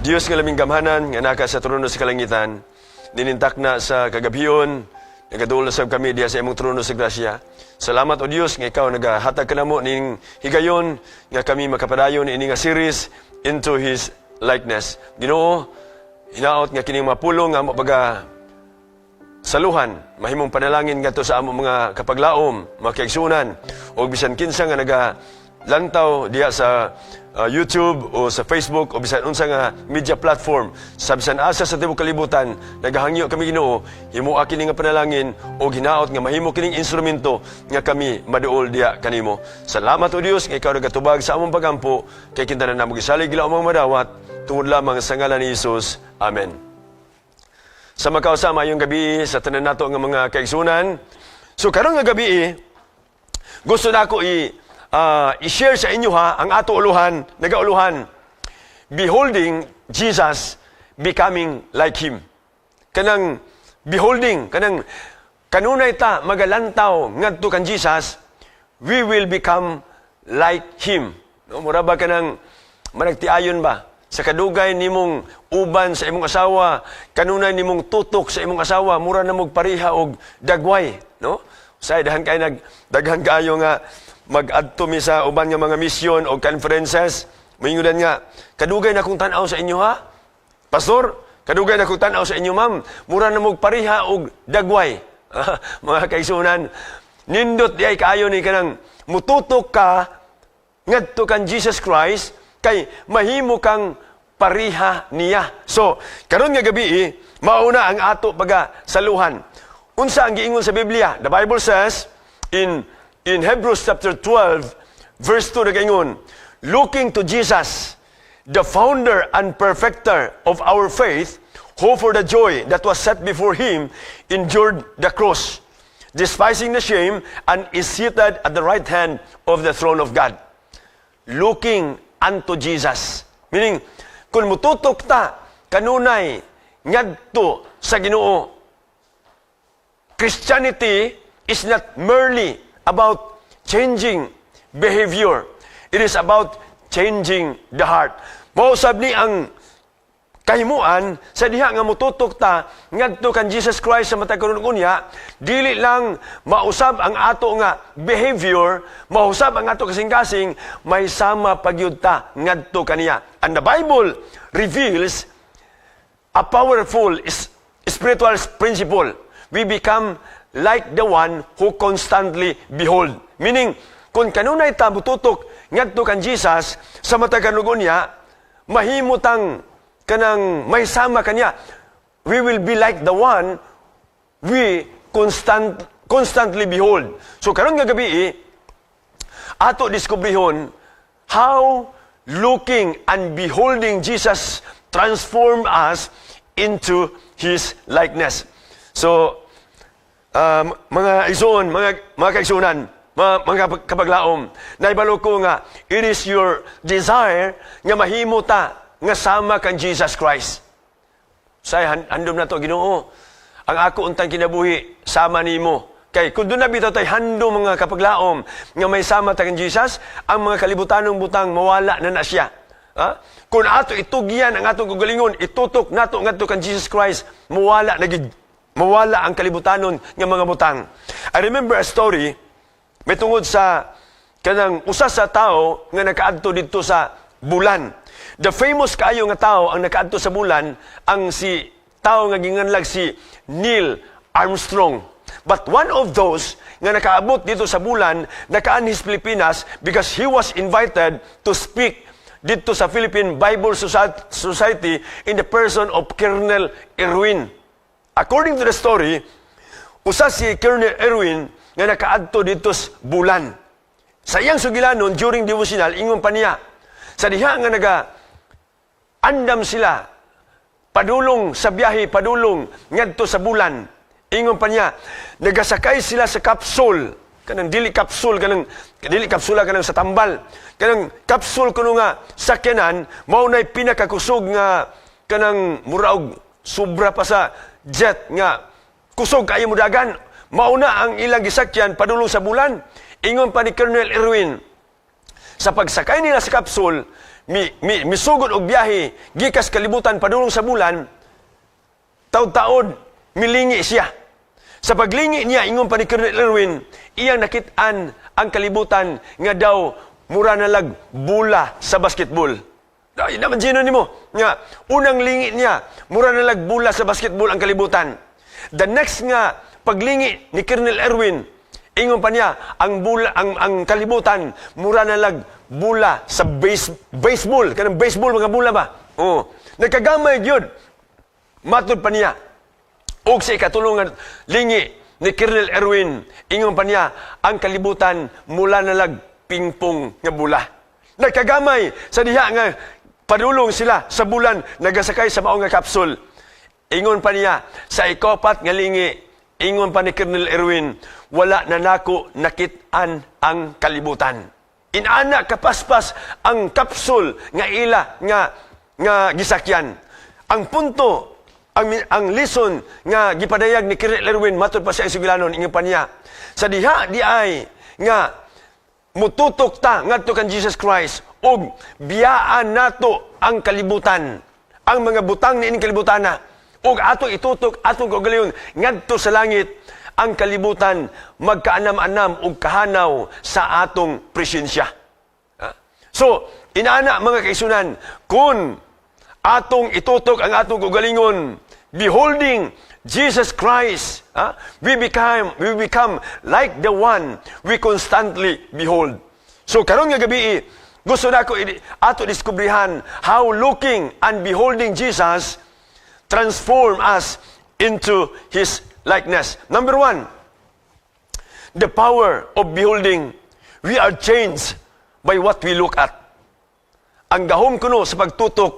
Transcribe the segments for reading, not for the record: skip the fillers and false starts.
Diyos nga laming gamhanan, nga naka sa trono sa kalangitan, ninintak na sa kagabiyon, nagadula sa kami diya sa imong trono sa grasya. Salamat o Diyos nga ikaw nagahatag ka namo ning higayon nga kami makapadayon ini nga series into His likeness. Ginoo, hinaot nga kining mapulong nga mabaga saluhan, mahimong panalangin nga to sa among mga kapaglaom, mga kaigsunan, o bisan kinsa nga lantaw diya sa YouTube o sa Facebook o bisan unsa nga media platform sa bisan asa sa tibuok kalibutan nagahangyo kami Ginoo himuha kini nga panalangin o ginaot nga mahimo kining instrumento nga kami maduol diya kanimo. Salamat o Dios nga ikaw nagatubag sa among pagampo kay kintanan namo gisalig gila among madawat tungod lamang sa ngalan ni Hesus. Amen. Sa makausama yung gabi sa tanan nato nga mga kaigsunan. So karon nga gabi gusto nako i-share sa inyo ang ato uluhan, nagauluhan, beholding Jesus becoming like Him. Kanang beholding, kanunay ta magalantaw ngadto kan Jesus, we will become like Him. No, mura ba kanang managtiayon ba? Sa kadugay nimong uban sa imong asawa, kanunay nimong tutok sa imong asawa, mura na mog pariha og dagway, no? Say daghan kayo nga mag-adto mi sa uban nga mga mission o conferences, moingudan nga, kadugay na kong tan-aw sa inyo ha? Pastor, kadugay na kong tan-aw sa inyo ma'am, mura na mog pariha og dagway. Mga kaisunan, nindot di ay kaayo ni kanang mututok ka ngadto kan Jesus Christ kay mahimo kang pariha niya. So, karon nga gabi mauna ang ato saluhan. Unsa ang giingon sa Biblia? The Bible says in Hebrews chapter 12, verse 2, nagaingon, looking to Jesus, the founder and perfecter of our faith, who for the joy that was set before Him endured the cross, despising the shame, and is seated at the right hand of the throne of God. Looking unto Jesus. Meaning, kung mututok ta, kanunay, ngadto sa Ginoo, Christianity is not merely about changing behavior. It is about changing the heart. Mausab ni ang kahimuan sa diha nga mututok ta ngadto kan Jesus Christ sa matag karon unya, dili lang mausab ang ato nga behavior, mausab ang ato kasing-kasing, may sama pagyud ta ngadto kaniya. And the Bible reveals a powerful spiritual principle. We become like the one who constantly behold. Meaning, kung kanunay ta mututok ngadto kan Jesus sa matag karon unya, mahimutang kanang may sama kanya. We will be like the one we constantly behold. So karon nga gabi ato diskubrihon how looking and beholding Jesus transform us into His likeness. So mga igsoon, mga kaigsunan, mga kapaglaom, naibalo ko nga, it is your desire nga mahimo ta nga sama kan Jesus Christ. Say, handom na to, Ginoo. Ang ako untang kinabuhi, sama nimo. Kay, kung doon na bitaw tayo, handom mga kapaglaom nga may sama ta kan Jesus, ang mga kalibutanong butang mawala na siya. Ha? Kung ato itugyan ang atong gugalingon, itutok nato ngadto kan Jesus Christ, mawala ang kalibutanon ng mga butang. I remember a story, may tungod sa kanang usa sa tao nga nakaadto dito sa bulan. The famous kaayo nga tao ang nakaadto sa bulan, ang si tao nga ginganlag si Neil Armstrong. But one of those nga nakaabot dito sa bulan, nakaanis Pilipinas because he was invited to speak dito sa Philippine Bible Society in the person of Colonel Erwin. According to the story, usa si Colonel Erwin nga nakaadto dito sa bulan. Sa iyang sugilanon during devotional, ingon pa niya, sa diha nga andam sila, padulong sa biyahe, padulong ngadto sa bulan. Ingon pa niya, nagasakay sila sa kapsul, kanang dili kapsula kanang sa tambal. Kanang kapsul kuno nga sakyanan, mao nay pinakakusog nga kanang muraog sobra pa sa jet nga kusog kayo mudagan. Mauna ang ilang gisakyan padulong sa bulan. Ingon pa ni Colonel Erwin, sa pagsakay nila sa kapsul, misugod og biyahe gikas kalibutan padulong sa bulan, taud-taod milingi siya. Sa paglingi niya, ingon pa ni Colonel Erwin, iyang nakitaan ang kalibutan nga daw mura na lag bula sa basketball. Ay, naman sino nimo? Nga, unang lingi niya, mura na lag bula sa basketball ang kalibutan. The next nga, paglingi ni Colonel Erwin, ingon pa niya, ang kalibutan, mura na lag bula sa baseball. Kanang baseball, mga bula ba? Oo. Nagkagamay yun. Matod pa niya. Og sa ikatulungan lingi ni Colonel Erwin, ingon pa niya, ang kalibutan mula na lag pingpong nga bula. Nagkagamay sa diha nga padulong sila sa bulan, nagasakay sa maong nga kapsul. Ingon pa niya, sa ikopat nga lingi, ingon pa ni Colonel Erwin, wala na nako nakitaan ang kalibutan. Inana kapaspas ang kapsul nga ila nga gisakyan. Ang punto, ang lison nga gipadayag ni Colonel Erwin matod pa sa Sugilanon, ingon pa niya, sa diha di ay nga mututok ta ngadto kan Jesus Christ og biyaan nato ang kalibutan, ang mga butang niining kalibutana, og ato itutok atong kaugalingon ngadto sa langit, ang kalibutan magkaanam-anam og kahanaw sa atong presensya. So, inaana mga kaisunan, kung atong itutok ang atong kaugalingon, beholding Jesus Christ, we become like the one we constantly behold. So karon nga gabi, gusto nako ato diskubrihan how looking and beholding Jesus transform us into His likeness. Number 1, the power of beholding. We are changed by what we look at. Ang gahom kuno sa pagtutok,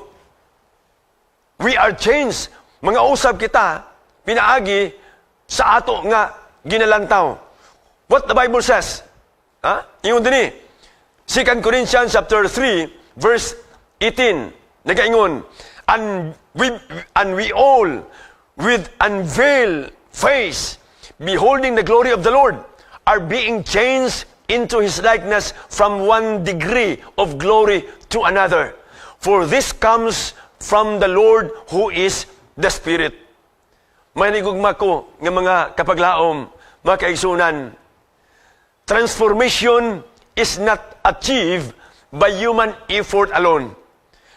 we are changed. Mga usab kita, pinaagi sa ato nga ginalantaw. What the Bible says? Ingon din 2 Corinthians chapter 3, verse 18. Nagaingon, and we all, with unveiled face, beholding the glory of the Lord, are being changed into His likeness from one degree of glory to another. For this comes from the Lord who is the Spirit. May nigugma ko ng mga kapaglaom, mga kaigsunan, transformation is not achieved by human effort alone,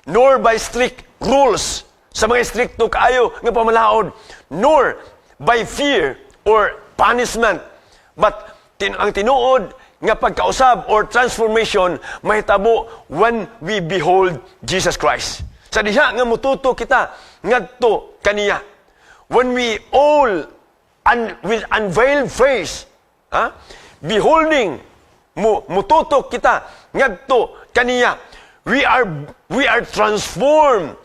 nor by strict rules, sa mga stricto kaayo nga pamalaod, nor by fear or punishment, but ang tinuod nga pagkausab or transformation mahitabo when we behold Jesus Christ. Sa diha nga mututo kita ngadto kaniya. When we all with unveiled face, beholding mututo kita ngadto kaniya, we are transformed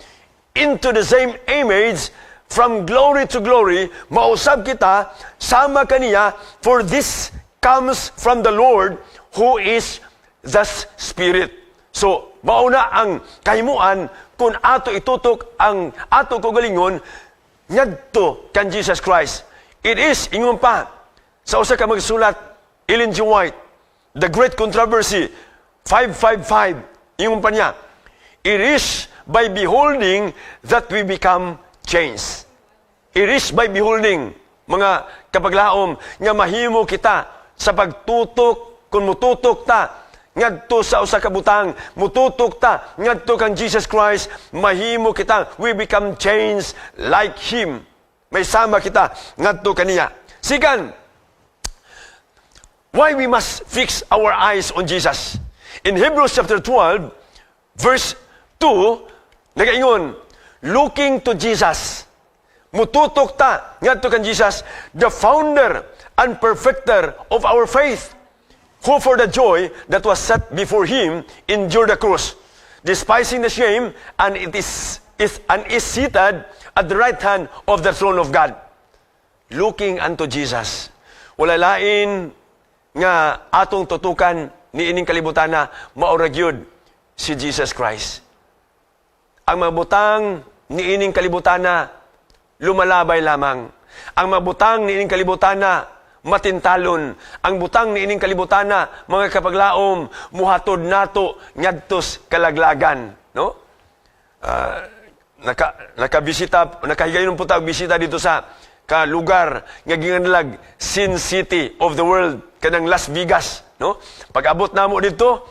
into the same image from glory to glory. Mausab kita sama kaniya, for this comes from the Lord who is the Spirit. So, mauna ang kahimuan kung ato itutok ang ato kaugalingon ngadto kan Jesus Christ. It is, ingon pa, sa usa ka magsulat, Ellen G. White, The Great Controversy, 555, ingon pa niya, it is by beholding that we become changed. It is by beholding, mga kapaglaom, nga mahimo kita sa pagtutok, kung mututok ta ngadto sa usa ka butang, mututok ta ngadto kang Jesus Christ, mahimo kita, we become changed like Him. May sama kita ngadto kaniya. Second, why we must fix our eyes on Jesus. In Hebrews chapter 12, verse 2, nagaingon, looking to Jesus. Mututok ta ngadto kang Jesus, the founder and perfecter of our faith, who for the joy that was set before Him endured the cross, despising the shame, and is seated at the right hand of the throne of God. Looking unto Jesus. Wala lain nga atong tutukan ni ining kalibutana, maura gyud si Jesus Christ. Ang mabutang ni ining kalibutana lumalabay lamang. Ang mabutang ni ining kalibutana matintalon. Ang butang niining kalibutana, mga kapaglaom, muhatod nato ngadtos kalaglagan. No? Nakahigayon po tayo bisita dito sa lugar nga ginganlag Sin City of the world, kanang Las Vegas. No? Pag-abot namo dito,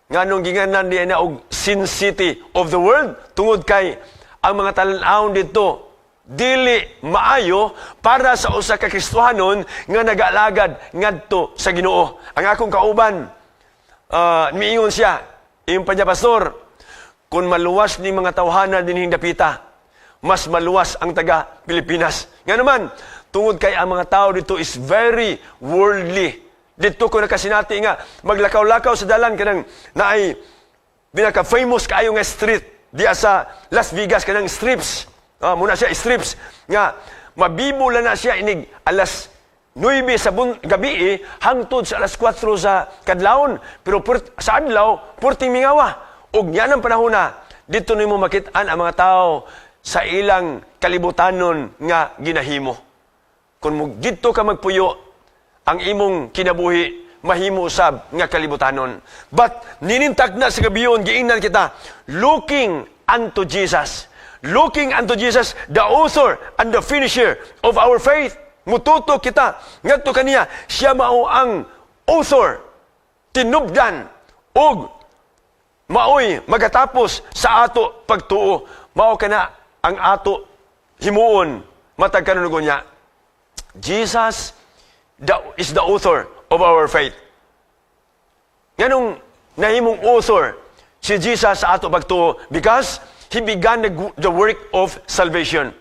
nganong ginganan di na og Sin City of the world, tungod kay ang mga talan-awon dito dili maayo para sa usa ka Kristohanon nga nag-alagad ngadto sa Ginoo. Ang akong kauban, miingon siya, iyong pa niya, pastor, kung maluwas ni mga tawhana dinhing dapita, mas maluwas ang taga Pilipinas. Nga naman, tungod kay ang mga tao dito is very worldly. Dito ko nakasinati nga, maglakaw-lakaw sa dalan kanang naay binaka-famous kaayo nga street diya sa Las Vegas, kanang strips. Muna siya strips. Nga, mabibula na siya inig alas 9 sa gabi hangtod sa alas 4 sa kadlawon. Pero sa adlaw, purting mingawa. Og yan ang panahon na, dito nimo makitaan ang mga tao sa ilang kalibutanon nga ginahimo. Kung dito ka magpuyo, ang imong kinabuhi, mahimo usab nga kalibutanon. But ninintag na sa gabiyon, giingnan kita, looking unto Jesus. Looking unto Jesus, the author and the finisher of our faith. Mututo kita, ngadto kaniya, siya mao ang author, tinubdan, og maoy magatapos sa ato pagtuo. Mao kana ang ato himuon matag kanunugon niya. Jesus is the author of our faith. Nganong nahimong author si Jesus sa ato pagtuo? Because He began the work of salvation.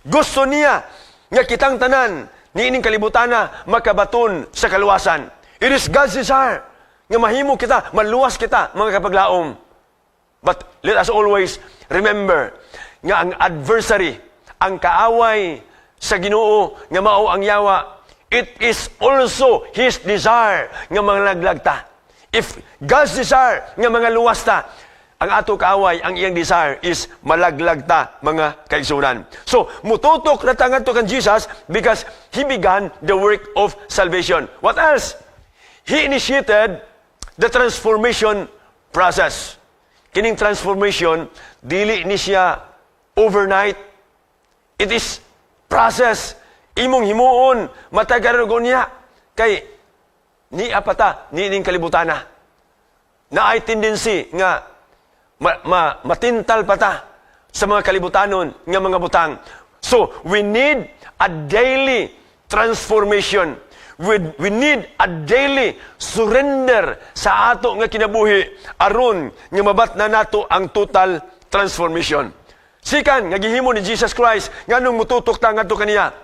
Gusto niya nga kitang tanan niining kalibutana makabaton sa kaluwasan. It is God's desire nga mahimo kita, maluwas kita, mga kapaglaom. But let us always remember nga ang adversary, ang kaaway sa Ginoo nga mao ang yawa, it is also His desire nga manglaglag ta. If God's desire nga mga luwas ta, ang ato kaaway, ang iyang desire is malaglag ta, mga kaigsunan. So, mututok na tangan to kan Jesus because He began the work of salvation. What else? He initiated the transformation process. Kining transformation, dili ni siya overnight. It is process. Imong himuon, matagarugon niya. Kay, ni apata, nining kalibutana. Na ay tendency nga, matintal pa ta sa mga kalibutanon nga mga butang. So, we need a daily transformation. We need a daily surrender sa ato nga kinabuhi aron nga mabat na nato ang total transformation. Sikan nga gihimo ni Jesus Christ nganong mututok ta ngadto kaniya.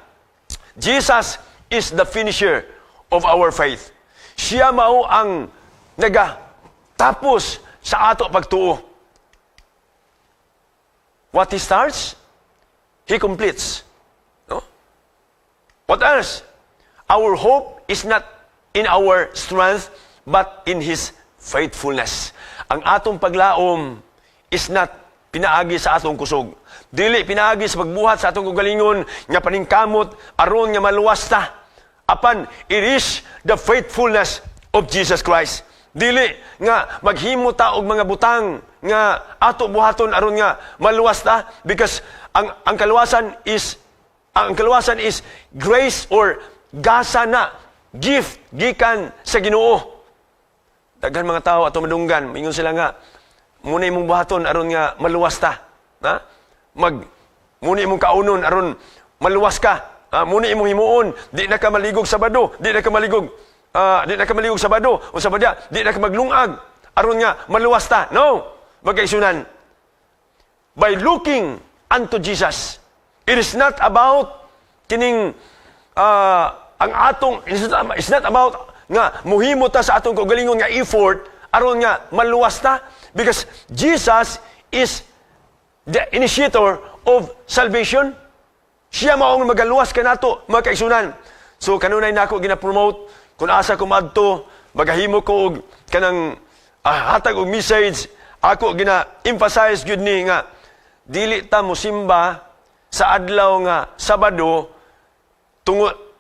Jesus is the finisher of our faith. Siya mao ang nagatapos sa ato pagtuo. What He starts, He completes. No? What else? Our hope is not in our strength, but in His faithfulness. Ang atong paglaom is not pinaagi sa atong kusog. Dili pinaagi sa pagbuhat sa atong kagalingon, nga paningkamot, aron nga maluwas ta. Apan, it is the faithfulness of Jesus Christ. Dili nga maghimo ta og mga butang nga ato buhaton aron nga maluwas ta, because ang kaluwasan is grace or gasa na gift gikan sa Ginoo. Daghan mga tao ato madunggan, mingon sila nga muna imong buhaton aron nga maluwas ta. Muna imong kaunon aron maluwas ka. Muna imong himuon, di na ka maligog Sabado, di na ka maligog Sabado, o Sabadya, di na ka maglungag, aron nga, maluwas ta. No! Magkaisunan. By looking unto Jesus, it is not about kining, ang atong, it's not about nga, muhimo ta sa atong kagalingon nga effort, aron nga, maluwas ta. Because Jesus is the initiator of salvation. Siya maong magaluwas ka nato, mga kaisunan. So, kanunay na ako gina-promote, kung asa ko madto, magahimo ko og kanang hatag og message, ako gina-emphasize gyud ni nga dili ta mosimba sa adlaw nga Sabado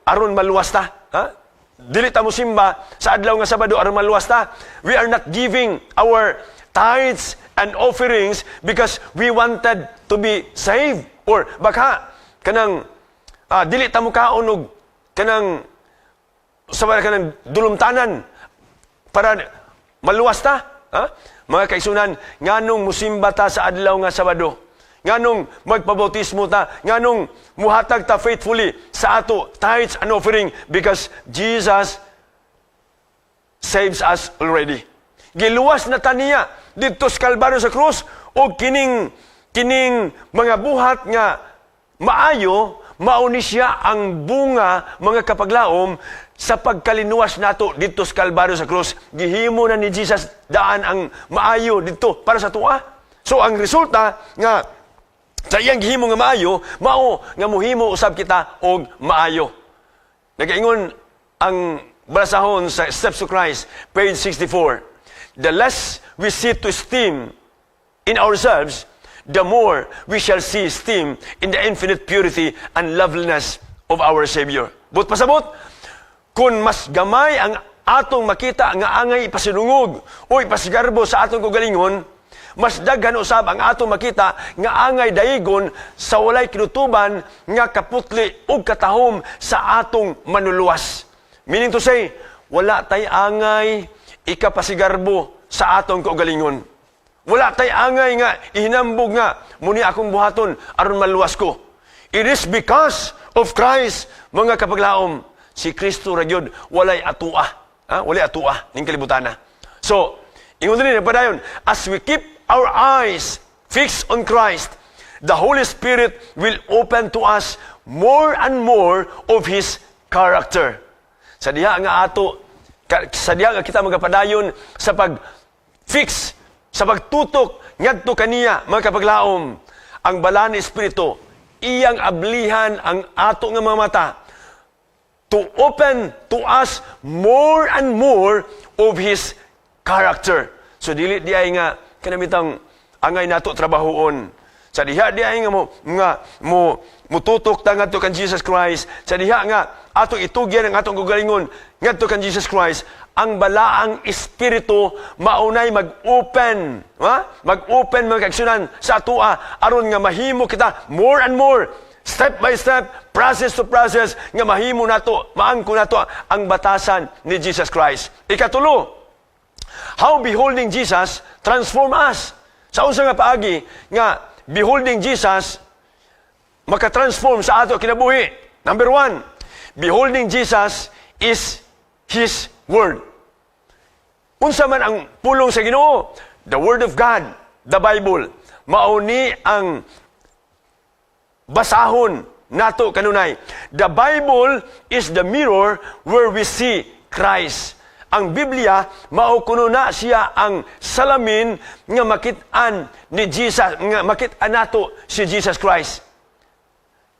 aron maluwas ta. Ha? Dili ta mo simba sa adlaw nga Sabado aron maluwas ta. We are not giving our tithes and offerings because we wanted to be saved. Or baka kanang dili ta mo kaon og kanang sabay kanang dulumtanan para maluwas ta. Ha? Mga kaigsunan, nganong musimba ta sa adlaw nga Sabado? Nganong magpabautismo ta? Nganong muhatag ta faithfully sa ato tithes and offering? Because Jesus saves us already. Giluwas na ta niya dito sa Kalbaryo sa krus o kining mga buhat nga maayo, mauni siya ang bunga mga kapaglaom sa pagkalinuwas nato dito sa Kalbaryo sa krus. Gihimo na ni Jesus daan ang maayo dito para sa tuwa. So ang resulta nga sa iyang gihimo nga maayo, mao nga muhimo usab kita og maayo. Nagaingon ang basahon sa Steps to Christ, page 64. The less we seek to esteem in ourselves, the more we shall see esteem in the infinite purity and loveliness of our Savior. But pasabot, kung mas gamay ang atong makita nga angay ipasinungog o ipasigarbo sa atong kagalingon, mas daghan usab ang atong makita nga angay daigon sa walay kinutuban nga kaputli ug katahom sa atong manuluwas. Meaning to say, wala tay angay ikapasigarbo sa atong kaugalingon. Wala tay angay nga ihinambog nga muni akong buhaton aron maluwas ko. It is because of Christ, mga kapaglaom. Si Kristo ra gyud walay atua. Walay atua ning kalibutana. So, ingon din padayon, as we keep our eyes fixed on Christ, the Holy Spirit will open to us more and more of His character. Sa diha nga kita magapadayon sa pag-fix, sa pagtutok ngadto kaniya, mga kapaglaom, ang Balaan ni Espiritu, iyang ablihan ang ato nga mga mata to open to us more and more of His character. So dili di ay nga kanamitang angay nato trabahoon. Sa diha di ay nga mo mututok ta ngadto kan Jesus Christ. Sa diha nga ato itugyan ang atong gugalingon ngadto kan Jesus Christ. Ang balaang espiritu maunay mag-open, mag-open mga kaigsunan sa atoa aron nga mahimo kita more and more, step by step, process to process, nga mahimo nato, maangko nato ang batasan ni Jesus Christ. Ikatulo, how beholding Jesus transform us. Sa unsa nga paagi nga beholding Jesus makatransform sa ato kinabuhi. Number 1, beholding Jesus is His Word. Unsa man ang pulong sa Ginoo? The Word of God, the Bible. Mauni ang basahon nato kanunay. The Bible is the mirror where we see Christ. Ang Biblia, mao kuno na siya ang salamin nga makit-an ni Jesus, nga makit-an nato si Jesus Christ.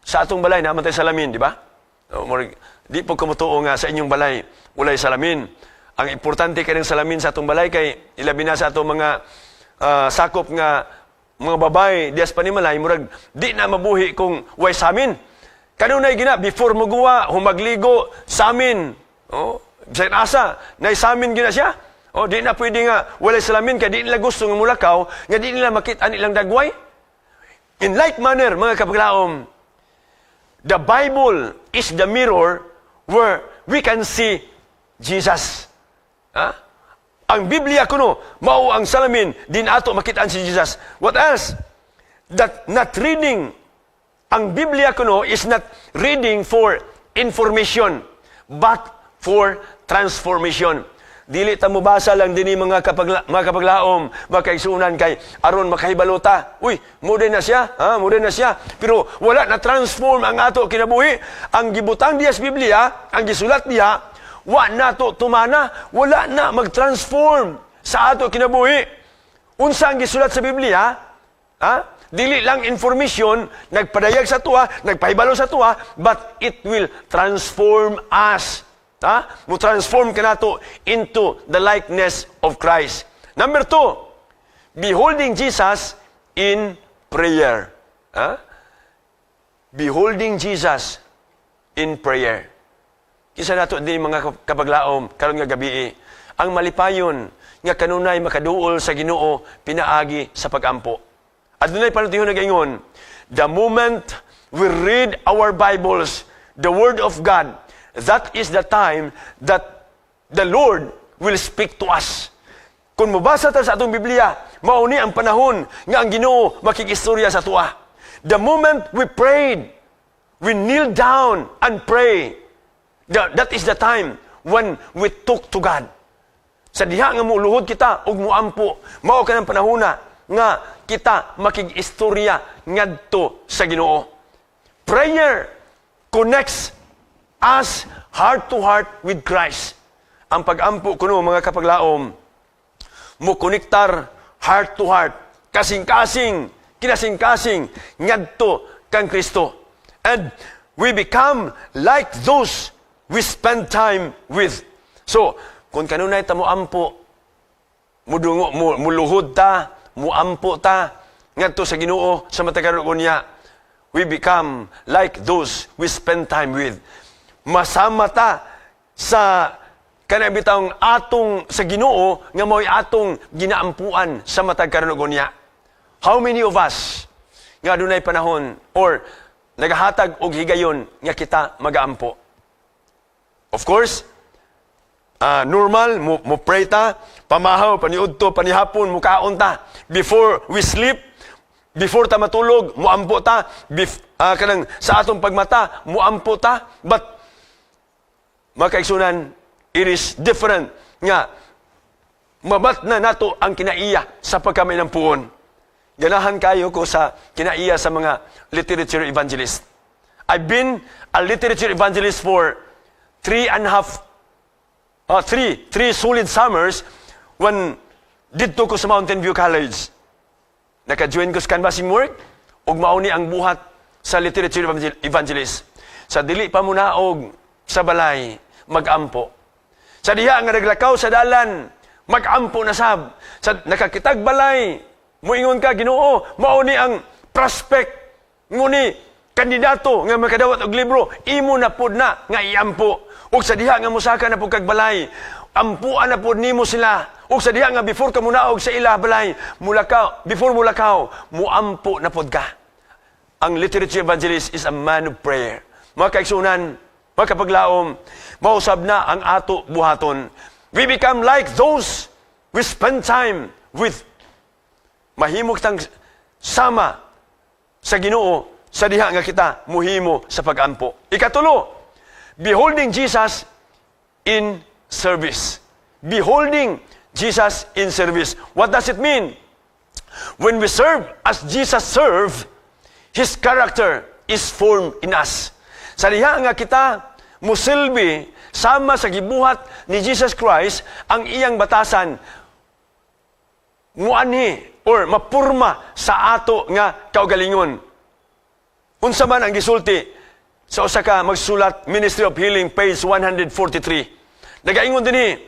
Sa atong balay naman tayo salamin, di ba? Di po kumutuo nga sa inyong balay walay salamin. Ang importante kanang salamin sa atong balay kay ilabi na sa atong mga sakop nga mga babay dias panimalay murag di na mabuhi kung way samin. Kanunay gina before muguwa humagligo samin. Sa asa nay samin gina siya. Di na pwede nga walay salamin kay di nila gusto nga mulakaw nga di nila makita nilang dagway. In like manner, mga kapaglaom, the Bible is the mirror where we can see Jesus. Ang Biblia kuno mao ang salamin din ato makitaan si Jesus. What else? That not reading. Ang Biblia kuno is not reading for information but for transformation. Dili ta mobasa lang dinhi mga kapaglaom, makaigsunan kay aron makahibalota. Uy, modern na siya, modern na siya. Pero wala na transform ang ato kinabuhi. Ang gibutang diya sa Biblia, ang gisulat diya, wa nato tumana, wala na mag-transform sa ato kinabuhi. Unsa ang gisulat sa Biblia? Dili lang information, nagpadayag sa tuwa, nagpahibalo sa tuwa, but it will transform us. Mo transform ka nato into the likeness of Christ. Number 2, beholding Jesus in prayer. Beholding Jesus in prayer. Kisa nato di mga kapaglaom karon nga gabi, ang malipayon nga kanunay makaduol sa Ginoo pinaagi sa pagampo. Adunay panutihon nagaingon, the moment we read our Bibles, the Word of God, that is the time that the Lord will speak to us. Kung mabasa ta sa atong Biblia, mauni ang panahon nga ang Ginoo makikistorya sa tuwa. The moment we prayed, we kneel down and pray, that is the time when we talk to God. Sa diha nga muluhod kita ug muampo, mao kanang panahona nga kita makikistorya ngadto sa Ginoo. Prayer connects us heart to heart with Christ. Ang pagampo kuno mga kapaglaom, mo konektar heart to heart, kasing-kasing, kinasing-kasing ngadto kang Kristo. And we become like those we spend time with. So, kung kanunay ta mo ampo, mudungo, muluhod ta, muampo ta, ngadto sa Ginoo, sa matagaroon niya, we become like those we spend time with. Masama ta sa kanabitang atong sa Ginoo, nga mo'y atong ginaampuan sa matagaroon niya. How many of us nga dunay panahon or nagahatag og higayon nga kita magaampo? Of course, normal, mo pray ta, pamahaw, paniudto, panihapon, mukaon ta. Before we sleep, before ta matulog, muampo ta. Kanang sa atong pagmata, muampo ta. But, makaigsunan, it is different nga mabat na nato ang kinaiya sa pagkamay ng puon. Ganahan kayo ko sa kinaiya sa mga literature evangelist. I've been a literature evangelist for 3 solid summers when dito ko sa Mountain View College. Naka-join ko sa canvassing work ug mauni ang buhat sa literature evangelist. Sa dili pa muna og sa balay, magampo. Sa diha nga naglakaw sa dalan, magampo na sab. Sa nakakitag balay, muingon ka, Ginoo, mauni ang prospect, nguni kandidato nga makadawat og libro, imo na pud na nga iampo. Ug sa diha nga musaka na pud kag balay, ampuan na pud nimo sila. Ug sa diha nga before ka munaog sa ila balay, before mulakaw, muampo na pud ka. Ang literature evangelist is a man of prayer. Mga kaigsunan, mga kapaglaom, mausab na ang ato buhaton. We become like those we spend time with. Mahimo kitang sama sa Ginoo sa diha nga kita muhimo sa pagampo. Ikatulo, beholding Jesus in service. Beholding Jesus in service. What does it mean? When we serve as Jesus served, His character is formed in us. Sa diha nga kita musilbi sama sa gibuhat ni Jesus Christ, ang iyang batasan muanhi or mapurma sa ato nga kaugalingon. Unsa man ang gisulti sa usa ka magsulat, Ministry of Healing, page 143. Nagaingon dinhi,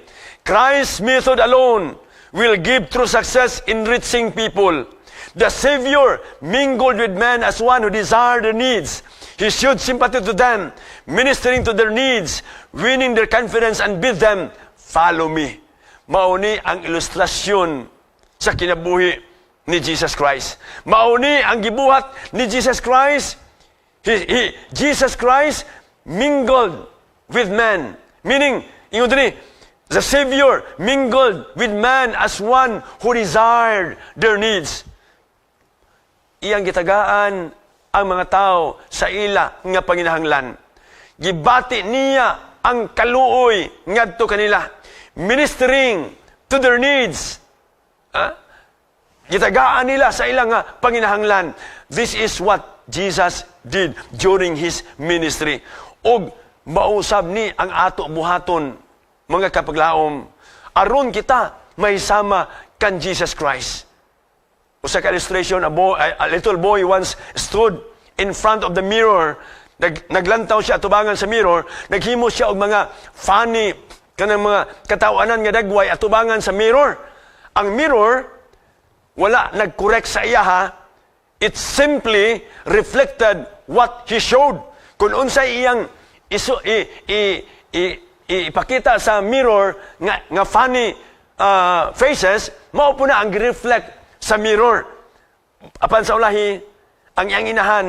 Christ's method alone will give true success in reaching people. The Savior mingled with men as one who desired their needs. He showed sympathy to them, ministering to their needs, winning their confidence, and bid them, follow me. Mauni ang ilustrasyon sa kinabuhi ni Jesus Christ. Mauni ang gibuhat ni Jesus Christ. Jesus Christ mingled with men. Meaning, ingon din, the Savior mingled with man as one who desired their needs. Iyang gitagaan ang mga tao sa ila nga panginahanglan. Gibati niya ang kaluoy ngadto kanila, ministering to their needs. Gitagaan nila sa ilang nga panginahanglan. This is what Jesus did during His ministry. Og mausab ni ang ato buhaton, mga kapaglaom, aron kita may sama kan Jesus Christ. Usa ka illustration, a little boy once stood in front of the mirror. Naglantaw siya atubangan sa mirror. Naghimo siya og mga funny, kanang mga katawanan nga dagway atubangan sa mirror. Ang mirror, wala nag-correct sa iya ha. It simply reflected what he showed. Kung unsay iyang ipakita sa mirror nga funny faces, mao po na ang reflect sa mirror. Apan sa ulahi, ang iyang inahan,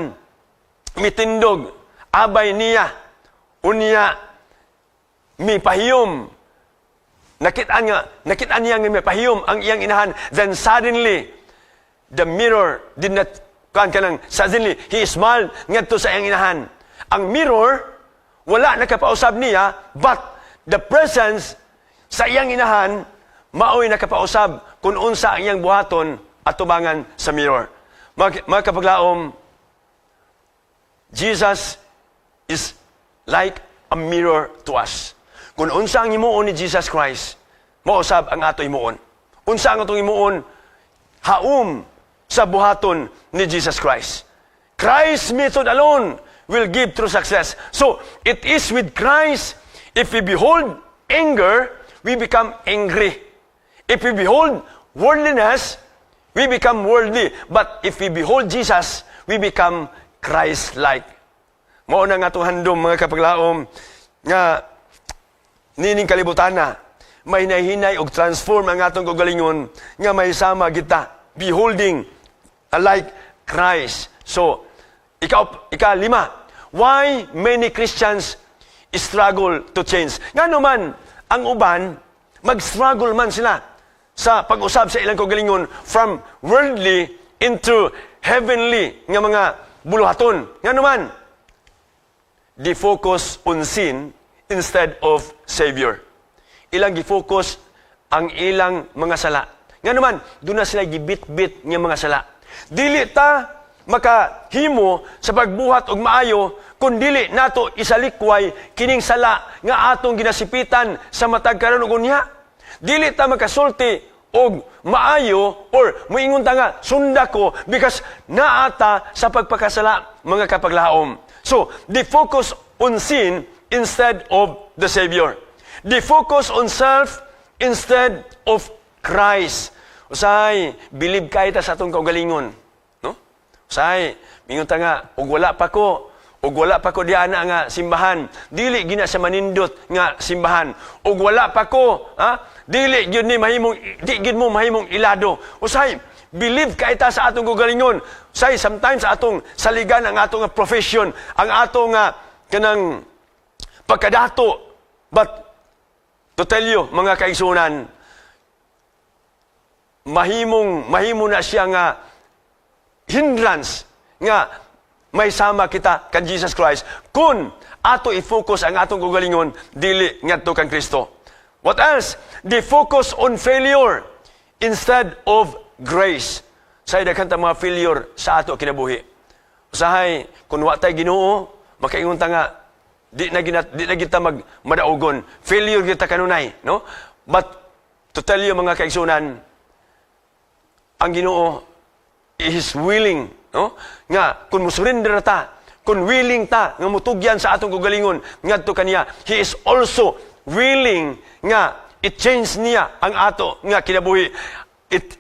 mitindog, abay niya, unya, mipahiyom, nakitaan niya nga mipahiyom ang iyang inahan, then suddenly, the mirror did not, suddenly, he smiled ngadto sa iyang inahan. Ang mirror, wala nakapausab niya, but the presence sa iyang inahan, mao'y nakapausab kung unsa ang iyang buhaton at tubangan sa mirror. Mga kapaglaom, Jesus is like a mirror to us. Kung unsa ang himuon ni Jesus Christ, mausab ang ato himuon. Unsa ang atong himuon, haum sa buhaton ni Jesus Christ. Christ's method alone will give true success. So, it is with Christ, if we behold anger, we become angry. If we behold worldliness, we become worldly. But if we behold Jesus, we become Christ-like. Mao na nga itong handom, mga kapaglaom, nga nining kalibutan na, may nahinay o transform ang atong kagalingon, nga may sama kita, beholding like Christ. So, ika-lima, why many Christians struggle to change? Nga naman, ang uban, mag-struggle man sila sa pag-usab sa ilang kagalingon from worldly into heavenly nga mga buluhaton. Nga naman, they focus on sin instead of Savior. Ilang gifocus ang ilang mga sala. Nga naman, doon na sila gibit-bit nga mga sala. Dili ta makahimo sa pagbuhat og maayo kung dili nato isalikway kining sala nga atong ginasipitan sa matag karon ug unya. Dili ta makasulti og maayo or moingon ta nga sunda ko because naata sa pagpakasala, mga kapaglaom. So, they focus on sin instead of the Savior. They focus on self instead of Christ. Usahay, believe kay ta sa atong kaugalingon. No? Usahay, mingon ta nga, ug wala pa ko diana nga simbahan. Dili gina sa manindot nga simbahan. Ug wala pa ko, dili gyud mo mahimong ilado. Usahay, believe kay ta sa atong kaugalingon. Usahay, sometimes atong saligan ang atong profession, ang atong kanang pagkadato. But to tell you, mga kaigsunan, mahimo na siya nga hindrance nga may sama kita kan Jesus Christ kung ato i-focus ang atong kaugalingon dili ngadto kan Kristo. What else? They focus on failure instead of grace. Sa daghan ta mga failure sa ato kinabuhi. Usahay kun wa tay Ginoo, makaingon ta nga di na kita madaogon. Failure kita kanunay, no? But to tell you, mga kaigsunan, ang Ginoo is willing, no? Nga kung musurrender ta, kung willing ta nga mutugyan sa atong kaugalingon ngadto kaniya, He is also willing nga i-change niya ang ato nga kinabuhi.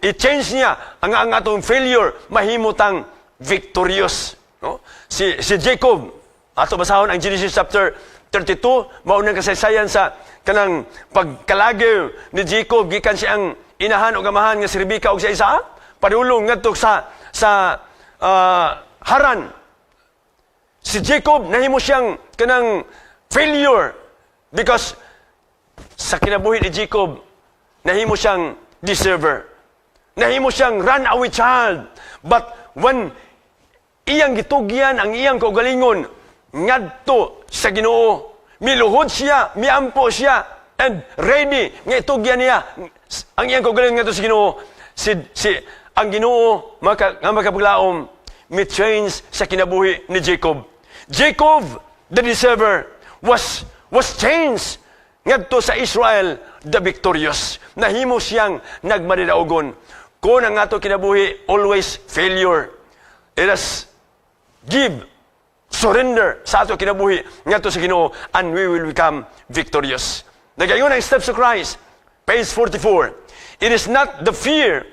I-change niya ang atong failure mahimutang victorious, no? Si Jacob, ato basahon ang Genesis chapter 32, maunang kasaysayan sa kanang pagkalagaw ni Jacob gikan siyang inahan o gamahan nga si Rebecca o sa Isaac, padulong ngadto sa Haran. Si Jacob nahimo siyang kanang failure because sa kinabuhi ni Jacob nahimo siyang deserver. Nahimo siyang runaway child. But when iyang gitugyan ang iyang kaugalingon ngadto sa Ginoo, miluhod siya, miampo siya, and ready nga itugyan niya ang iyang kaugalingon ngadto sa Ginoo. Ang Ginoo nga makapaglaom mi-change sa kinabuhi ni Jacob. Jacob, the deserver, was changed ngadto sa Israel, the victorious. Nahimo siyang nagmadidaogon. Kung ang ato kinabuhi always failure, let us surrender sa ato kinabuhi ngadto sa Ginoo, and we will become victorious. Nagayon ang steps of Christ, page 44. It is not the fear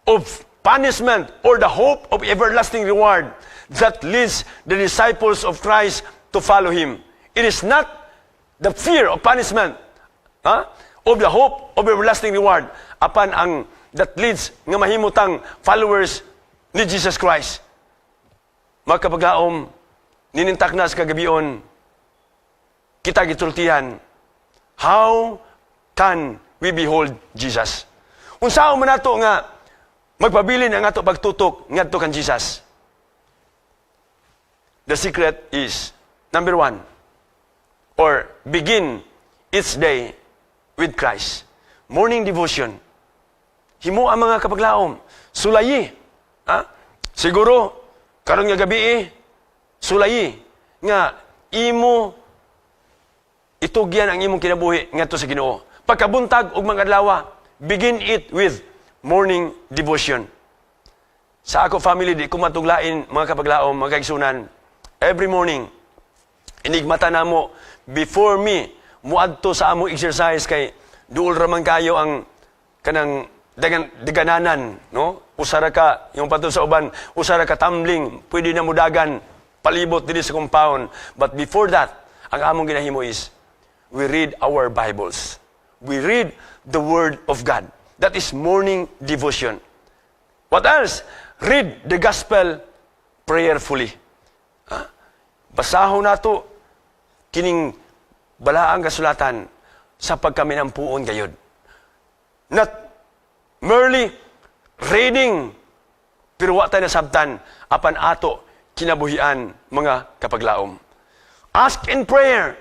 of punishment or the hope of everlasting reward that leads the disciples of Christ to follow Him. It is not the fear of punishment, of the hope of everlasting reward apan ang that leads nga mahimutang followers ni Jesus Christ. Mga kapaglaom, ninintak na sa kagabion, kita gitultihan, how can we behold Jesus? Unsaon man nato nga magpabilin ang ato pagtutok ngadto kan Jesus? The secret is, number 1, or begin each day with Christ. Morning devotion. Himo ang mga kapaglaom. Sulayi. Siguro, karon nga gabi sulayi. Nga, imo, itugyan ang imong kinabuhi ngadto sa Ginoo. Pagkabuntag og mga adlaw, begin it with morning devotion. Sa ako family, di ko matuglain mga kapaglaom, mga kaigsunan. Every morning, inigmata na mo, before me, muadto sa among exercise kay duol raman kayo ang kanang dagananan, no? Usara ka, yung pato sa uban, usara ka tumbling, pwede na mudagan, palibot dili sa compound. But before that, ang among ginahimo is, we read our Bibles. We read the Word of God. That is morning devotion. What else? Read the Gospel prayerfully. Basahon nato kining balaang kasulatan sa pagkaminampuon gayud. Not merely reading, pero wa tayo nasabtan apan ato kinabuhian mga kapaglaom. Ask in prayer,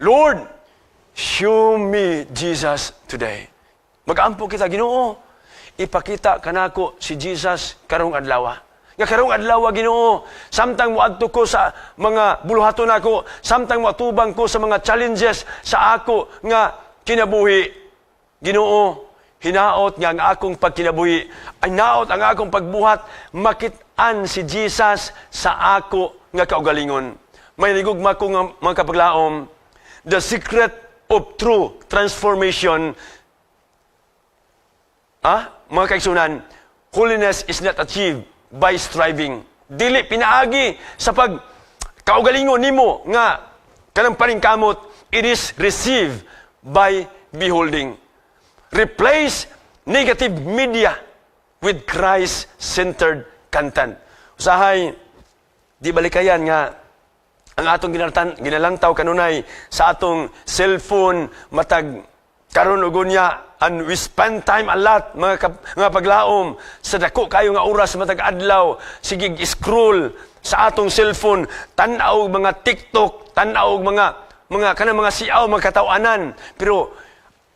Lord, show me Jesus today. Mag-ampo kita, Ginoo. Ipakita kanako si Jesus karong adlaw. Nga karong adlaw, Ginoo, samtang moadto ko sa mga buluhaton nako, samtang moatubang ko sa mga challenges sa ako nga kinabuhi, Ginoo, hinaot nga ang akong pagkinabuhi, ay naot ang akong pagbuhat, makit-an si Jesus sa ako nga kaugalingon. May nigugma ko nga mga kapaglaom, the secret of true transformation, mga kaigsunan, holiness is not achieved by striving. Dili pinaagi sa pag kaugalingon nimo nga kanang paningkamot, it is received by beholding. Replace negative media with Christ-centered content. Usahay, di balikayan nga ang atong ginalantaw kanunay sa atong cellphone, matag karon ug unya, and we spend time a lot mga paglaom sa dako kayo nga oras matag adlaw, sige scroll sa atong cellphone, tan-aw mga TikTok, tan-aw mga kanang mga siaw, mga katawanan. Pero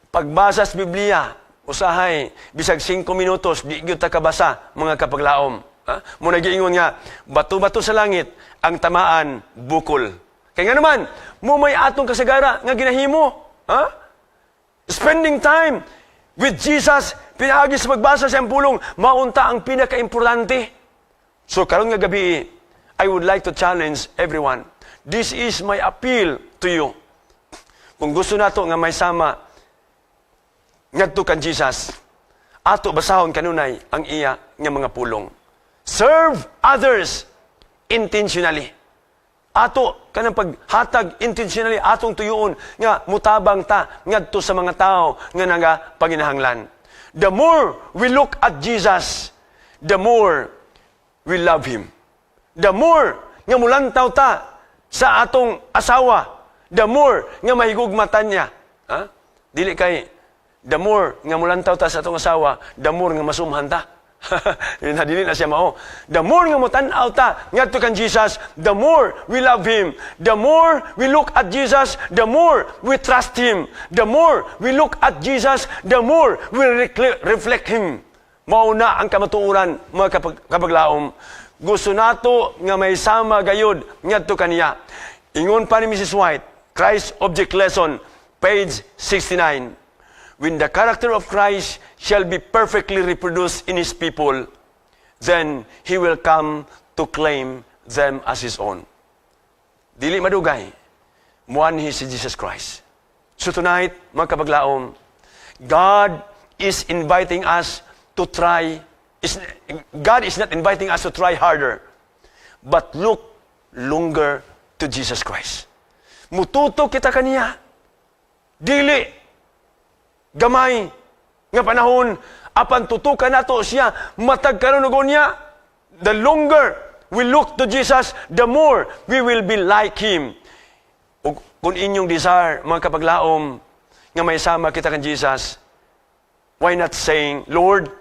pagbasa sa Biblia, usahay bisag 5 minutos di gyud ta kabasa mga kapaglaom. Muna giingon nga, bato-bato sa langit ang tamaan bukol. Kaya nga naman, mo may atong kasagara nga ginahimo. Spending time with Jesus, pinaagi sa magbasa sa pulong, maunta ang pinaka-importante. So karon nga gabi, I would like to challenge everyone. This is my appeal to you. Kung gusto nato nga may sama ngadto kan Jesus, ato basahon kanunay ang iya nga mga pulong. Serve others intentionally. Ato kanang paghatag intentionally atong tuyoon nga mutabang ta ngadto sa mga tao nga nagapanginahanglan. The more we look at Jesus, the more we love Him. The more nga mulantaw ta sa atong asawa, the more nga mahigugmatan niya. Dili kay the more nga mulantaw ta sa atong asawa, the more nga masumhan ta. Dili na siya mao. The more nga mutan-aw ta ngadto kan Jesus, the more we love Him. The more we look at Jesus, the more we trust Him. The more we look at Jesus, the more we reflect Him. Mao na ang kamatuoran mga kapaglaom. Gusto nato nga may sama gayud ngadto kaniya. Ingon pa ni Mrs. White, Christ Object Lesson, page 69. When the character of Christ shall be perfectly reproduced in His people, then He will come to claim them as His own. Dili madugay, muanhi si Jesus Christ. So tonight, mga kapaglaom, God is inviting us to try, God is not inviting us to try harder, but look longer to Jesus Christ. mututo kita kaniya. Dili gamay nga panahon apan tutukan nato siya matag karon ug niya. The longer we look to Jesus, the more we will be like Him. Ug kung inyong desire, mga kapaglaom, nga may sama kita kan Jesus, why not saying, Lord,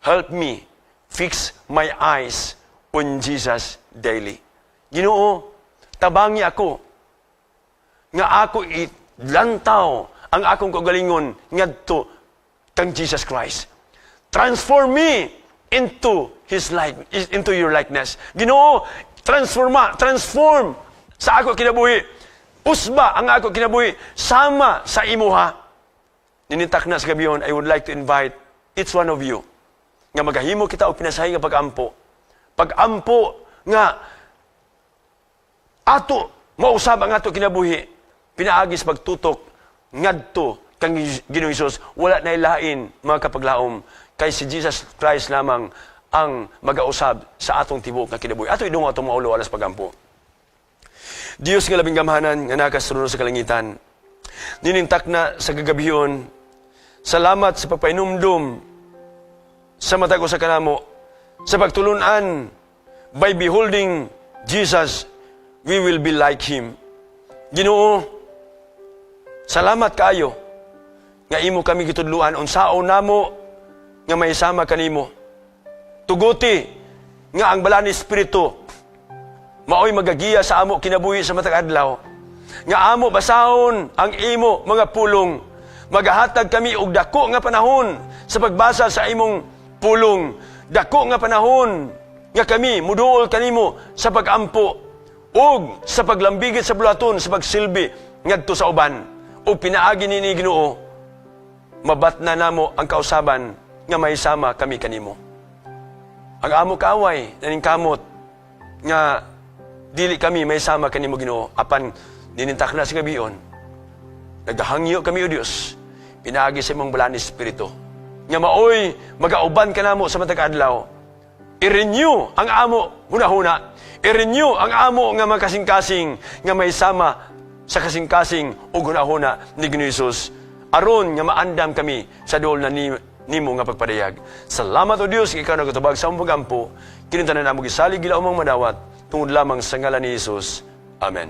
help me fix my eyes on Jesus daily. Ginoo, tabangi ako, nga ako itlantaw ang akong kagalingon ngadto kang Jesus Christ. Transform me into into your likeness. Ginoo, transform sa ako kinabuhi. Usba ang ako kinabuhi sama sa imuha. Ninintak na sa gabihon, I would like to invite each one of you nga magahimo kita og pinasahi nga pag-ampo. Pag-ampo nga ato mausab ang ato kinabuhi. Pinaagis pagtutok ngadto kang Ginoong Hesus, wala na ilain mga kapaglaom kay si Jesus Christ lamang ang mag-ausab sa atong tibok nga kinabuhi. Ato idungo atong maulo alas pagampo. Dios nga labing gamhanan nga nakasunod sa kalangitan. Ninintak na sa gagabihon. Salamat sa pagpainumdum sa mata ko sa kanamo. Sa pagtulunan, by beholding Jesus, we will be like Him. Ginoo, salamat kaayo nga imo kami gitudluan unsaon namo nga may sama kanimo. Tuguti nga ang balani espiritu maoy magagiya sa amo kinabuhi sa matag adlaw. Nga amo basahon ang imo mga pulong. Magahatag kami og dako nga panahon sa pagbasa sa imong pulong. Dako nga panahon nga kami muduol kanimo sa pagampo ug sa paglambigit sa bulaton sa pagsilbi ngadto sa uban. Ug pinaagi nini Ginoo, mabatna namo ang kausaban nga may sama kami kanimo. Ang amo kaaway naning kamot nga dili kami may sama kanimo Ginoo apan ninintak na sa gabion. Nagahangyo kami o Dios pinaagi sa imong balani espiritu nga maoy magauban kanamo sa matag adlaw. I-renew ang amo hunahuna. I-renew ang amo nga makasing-kasing nga may sama sa kasing-kasing ug hunahuna ni Ginoong Hesus. Aron nga maandam kami sa duol na nimo nga pagpadayag. Salamat o Dios, ikaw nagtubag sa among pagampo. Kinintanan namo gisalig gila umang madawat tungod lamang sa ngalan ni Jesus. Amen.